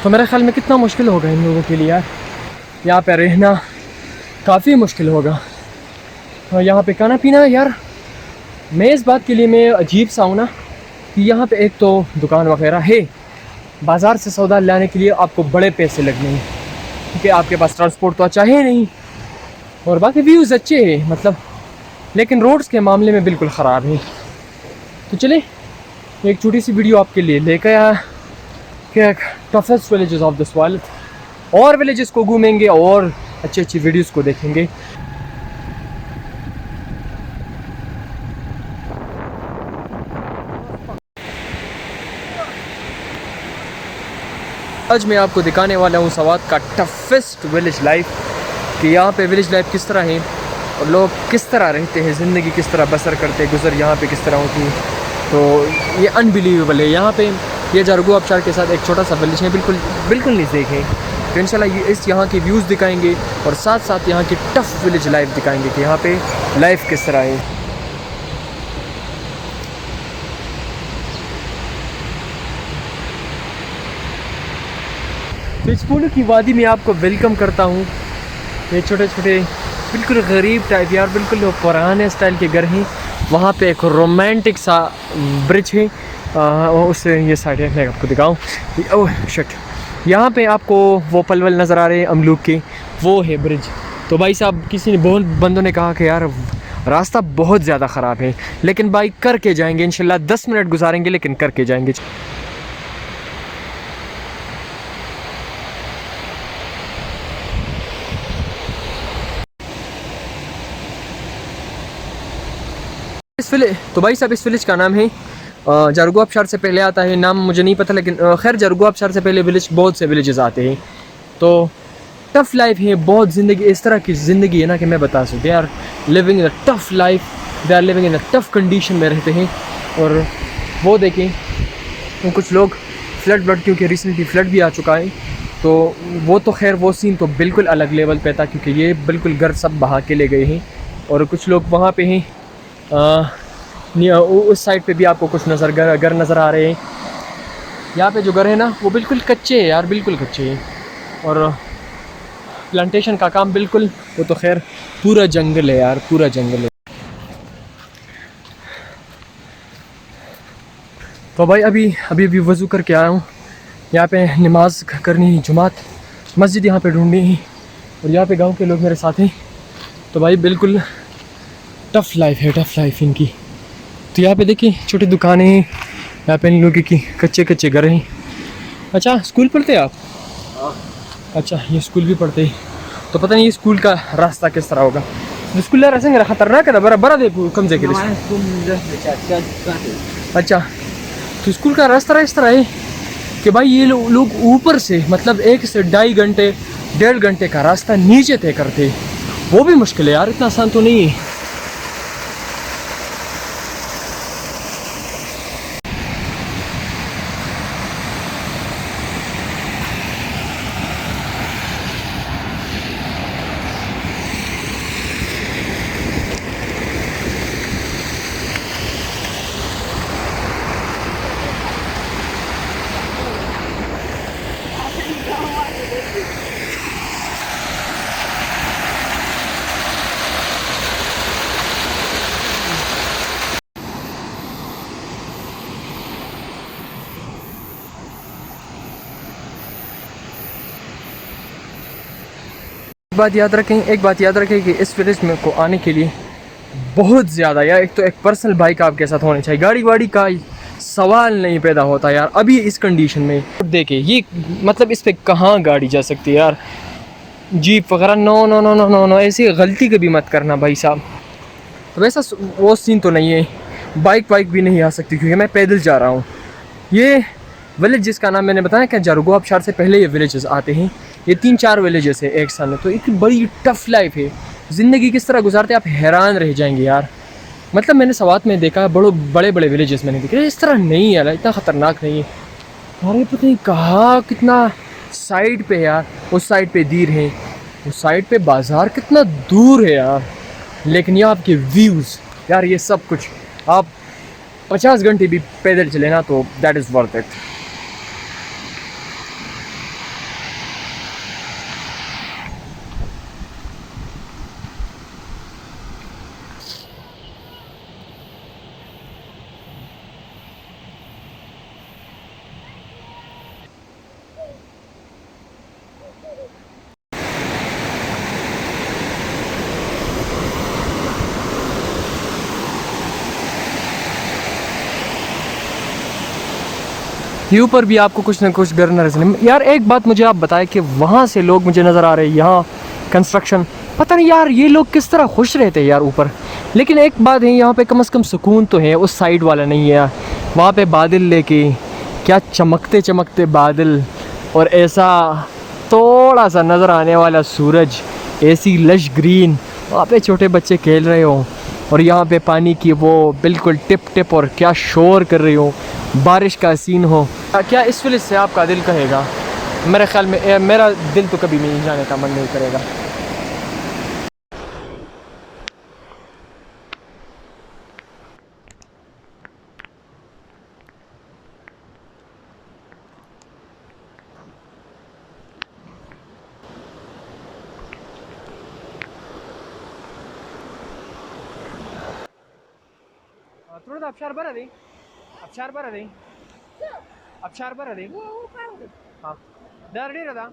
तो मेरे ख्याल में कितना मुश्किल होगा इन लोगों के लिए यार, यहाँ पे रहना काफ़ी मुश्किल होगा। और यहाँ पे खाना पीना यार, मैं इस बात के लिए मैं अजीब सा हूँ ना कि यहाँ पे एक तो दुकान वगैरह है, बाज़ार से सौदा लाने के लिए आपको बड़े पैसे लगने हैं क्योंकि आपके पास ट्रांसपोर्ट तो अच्छा है नहीं, और बाकी व्यूज़ अच्छे हैं मतलब, लेकिन रोड्स के मामले में बिल्कुल ख़राब है। तो चले एक छोटी सी वीडियो आपके लिए लेकर आया कि toughest villages of this world, और विलेजेस को घूमेंगे और अच्छी अच्छी वीडियोस को देखेंगे। आज मैं आपको दिखाने वाला हूँ सवात का टफेस्ट विलेज लाइफ, कि यहाँ पे विलेज लाइफ किस तरह है और लोग किस तरह रहते हैं, ज़िंदगी किस तरह बसर करते हैं, गुजर यहाँ पे किस तरह होती है। तो ये अनबिलीवेबल है। यहाँ पे ये जारगो आबशार के साथ एक छोटा सा विलेज है, बिल्कुल नज़दीक है। तो इंशाल्लाह ये इस यहाँ के व्यूज़ दिखाएंगे और साथ साथ यहाँ की टफ़ विलेज लाइफ दिखाएंगे कि यहाँ पे लाइफ किस तरह है। तो इस फूलों की वादी में आपको वेलकम करता हूँ। ये छोटे छोटे बिल्कुल गरीब टाइप यार, बिल्कुल पुराने स्टाइल के घर हैं। वहाँ पे एक रोमांटिक सा ब्रिज है, उससे ये साइड है, मैं आपको दिखाऊँ। ओह शिट, यहाँ पे आपको वो पलवल नज़र आ रहे हैं अमलूक के, वो है ब्रिज। तो भाई साहब किसी ने बहुत बंदों ने कहा कि यार रास्ता बहुत ज़्यादा ख़राब है, लेकिन बाइक करके जाएंगे इंशाल्लाह। 10 मिनट गुजारेंगे लेकिन करके जाएंगे। तो भाई साहब इस विलेज का नाम है जारगो आबशार से पहले आता है, नाम मुझे नहीं पता, लेकिन खैर जारगो आबशार से पहले विलेज बहुत से विलेजेस आते हैं। तो टफ़ लाइफ है, बहुत ज़िंदगी इस तरह की ज़िंदगी है ना कि मैं बता सकूँ यार, living in a tough life, they are living in a tough condition में रहते हैं। और वो देखें तो कुछ लोग फ्लड क्योंकि रिसेंटली फ्लड भी आ चुका है, तो वो तो खैर वो सीन तो बिल्कुल अलग लेवल पे था क्योंकि ये बिल्कुल घर सब बहा के ले गए हैं। और कुछ लोग वहाँ पे हैं, उस साइड पे भी आपको कुछ घर नज़र आ रहे हैं। यहाँ पे जो घर है ना वो बिल्कुल कच्चे हैं यार, बिल्कुल कच्चे हैं। और प्लांटेशन का काम बिल्कुल, वो तो खैर पूरा जंगल है यार, पूरा जंगल है। तो भाई अभी वज़ू करके आया हूँ, यहाँ पे नमाज करनी है, जुमात मस्जिद यहाँ पे ढूंढनी है, और यहाँ पे गांव के लोग मेरे साथ हैं। तो भाई बिल्कुल टफ़ लाइफ है, टफ़ लाइफ इनकी। तो यहाँ पे देखिए छोटी दुकानें हैं, यहाँ पे इन लोगों की कच्चे घर हैं। अच्छा स्कूल पढ़ते हैं आप? अच्छा ये स्कूल भी पढ़ते हैं। तो पता नहीं ये स्कूल का रास्ता किस तरह होगा। स्कूल रास्ता ख़तरनाक है, बड़ा देखो कम से कम। अच्छा तो स्कूल का रास्ता इस तरह है कि भाई ये लोग ऊपर से मतलब 1 से 2.5 घंटे 1.5 घंटे का रास्ता नीचे तय करते, वो भी मुश्किल है यार, इतना आसान तो नहीं है। एक बात याद रखें कि इस विलेज में को आने के लिए बहुत ज़्यादा यार, एक तो एक पर्सनल बाइक आपके साथ होनी चाहिए, गाड़ी वाड़ी का सवाल नहीं पैदा होता यार। अभी इस कंडीशन में देखे ये मतलब इस पे कहाँ गाड़ी जा सकती है यार, जीप वगैरह no no no no no no, ऐसी गलती कभी मत करना भाई साहब। तो वैसा वो सीन तो नहीं है, बाइक भी नहीं आ सकती क्योंकि मैं पैदल जा रहा हूँ। ये विलेज जिसका नाम मैंने बताया क्या जारगो आबशार से पहले ये विलेजेस आते हैं, ये 3-4 विलेजेस है एक साल में। तो एक बड़ी टफ़ लाइफ है, ज़िंदगी किस तरह गुजारते हैं आप हैरान रह जाएंगे यार। मतलब मैंने सवात में देखा बड़े विलेजेस मैंने देखे, इस तरह नहीं है यार, इतना ख़तरनाक नहीं है। अरे पता नहीं कहाँ कितना साइड पे यार, उस साइड पे दीर है, उस साइड पे बाज़ार कितना दूर है यार। लेकिन ये आपके व्यूज़ यार, ये सब कुछ आप 50 घंटे भी पैदल चले ना तो दैट इज़ वर्थ इट। ये ऊपर भी आपको कुछ ना कुछ घर नजर नहीं। यार एक बात मुझे आप बताएं कि वहाँ से लोग मुझे नज़र आ रहे हैं, यहाँ कंस्ट्रक्शन, पता नहीं यार ये लोग किस तरह खुश रहते हैं यार ऊपर। लेकिन एक बात है, यहाँ पे कम से कम सुकून तो है, उस साइड वाला नहीं है। वहाँ पे बादल लेके क्या चमकते चमकते बादल, और ऐसा थोड़ा सा नज़र आने वाला सूरज, ऐसी लश ग्रीन, वहाँ पे छोटे बच्चे खेल रहे हो, और यहाँ पे पानी की वो बिल्कुल टिप टिप, और क्या शोर कर रही हो, बारिश का सीन हो। क्या इस वजह से आपका दिल कहेगा? मेरे ख्याल में मेरा दिल तो कभी नहीं जाने का मन नहीं करेगा। थोड़ा सा अबशार भरा दी, अबशार भरा दी, अबशार भरा दी। हाँ, डर नहीं रहा।